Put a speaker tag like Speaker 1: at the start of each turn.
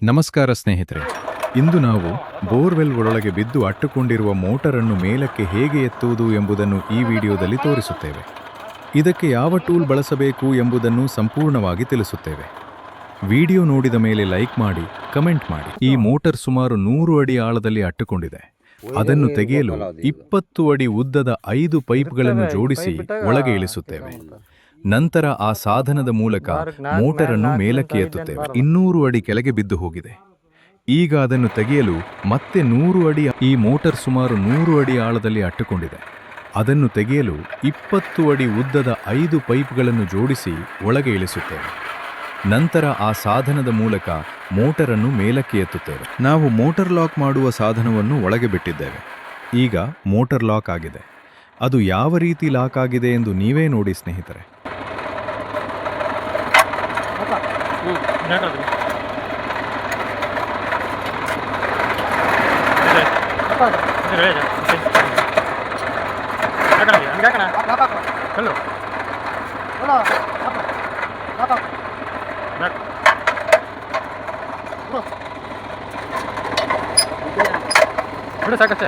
Speaker 1: ನಮಸ್ಕಾರ ಸ್ನೇಹಿತರೆ, ಇಂದು ನಾವು ಬೋರ್ವೆಲ್ ಒಳಗೆ ಬಿದ್ದು ಅಟ್ಟುಕೊಂಡಿರುವ ಮೋಟರನ್ನು ಮೇಲಕ್ಕೆ ಹೇಗೆ ಎತ್ತುವುದು ಎಂಬುದನ್ನು ಈ ವಿಡಿಯೋದಲ್ಲಿ ತೋರಿಸುತ್ತೇವೆ. ಇದಕ್ಕೆ ಯಾವ ಟೂಲ್ ಬಳಸಬೇಕು ಎಂಬುದನ್ನು ಸಂಪೂರ್ಣವಾಗಿ ತಿಳಿಸುತ್ತೇವೆ. ವಿಡಿಯೋ ನೋಡಿದ ಮೇಲೆ ಲೈಕ್ ಮಾಡಿ, ಕಮೆಂಟ್ ಮಾಡಿ. ಈ ಮೋಟರ್ ಸುಮಾರು 100 ಅಡಿ ಆಳದಲ್ಲಿ ಅಟ್ಟುಕೊಂಡಿದೆ. ಅದನ್ನು ತೆಗೆಯಲು 20 ಅಡಿ ಉದ್ದದ 5 ಪೈಪ್ಗಳನ್ನು ಜೋಡಿಸಿ ಒಳಗೆ ಇಳಿಸುತ್ತೇವೆ. ನಂತರ ಆ ಸಾಧನದ ಮೂಲಕ ಮೋಟರನ್ನು ಮೇಲಕ್ಕೆ ಎತ್ತುತ್ತೇವೆ. 200 ಅಡಿ ಕೆಳಗೆ ಬಿದ್ದು ಹೋಗಿದೆ. ಈಗ ಅದನ್ನು ತೆಗೆಯಲು ಮತ್ತೆ 100 ಅಡಿ. ಈ ಮೋಟರ್ ಸುಮಾರು 100 ಅಡಿ ಆಳದಲ್ಲಿ ಅಟ್ಟುಕೊಂಡಿದೆ. ಅದನ್ನು ತೆಗೆಯಲು 20 ಅಡಿ ಉದ್ದದ 5 ಪೈಪ್ಗಳನ್ನು ಜೋಡಿಸಿ ಒಳಗೆ ಇಳಿಸುತ್ತೇವೆ. ನಂತರ ಆ ಸಾಧನದ ಮೂಲಕ ಮೋಟರನ್ನು ಮೇಲಕ್ಕೆ ಎತ್ತುತ್ತೇವೆ. ನಾವು ಮೋಟರ್ ಲಾಕ್ ಮಾಡುವ ಸಾಧನವನ್ನು ಒಳಗೆ ಬಿಟ್ಟಿದ್ದೇವೆ. ಈಗ ಮೋಟರ್ ಲಾಕ್ ಆಗಿದೆ. ಅದು ಯಾವ ರೀತಿ ಲಾಕ್ ಆಗಿದೆ ಎಂದು ನೀವೇ ನೋಡಿ ಸ್ನೇಹಿತರೆ.
Speaker 2: ಸಾಕಷ್ಟೇ.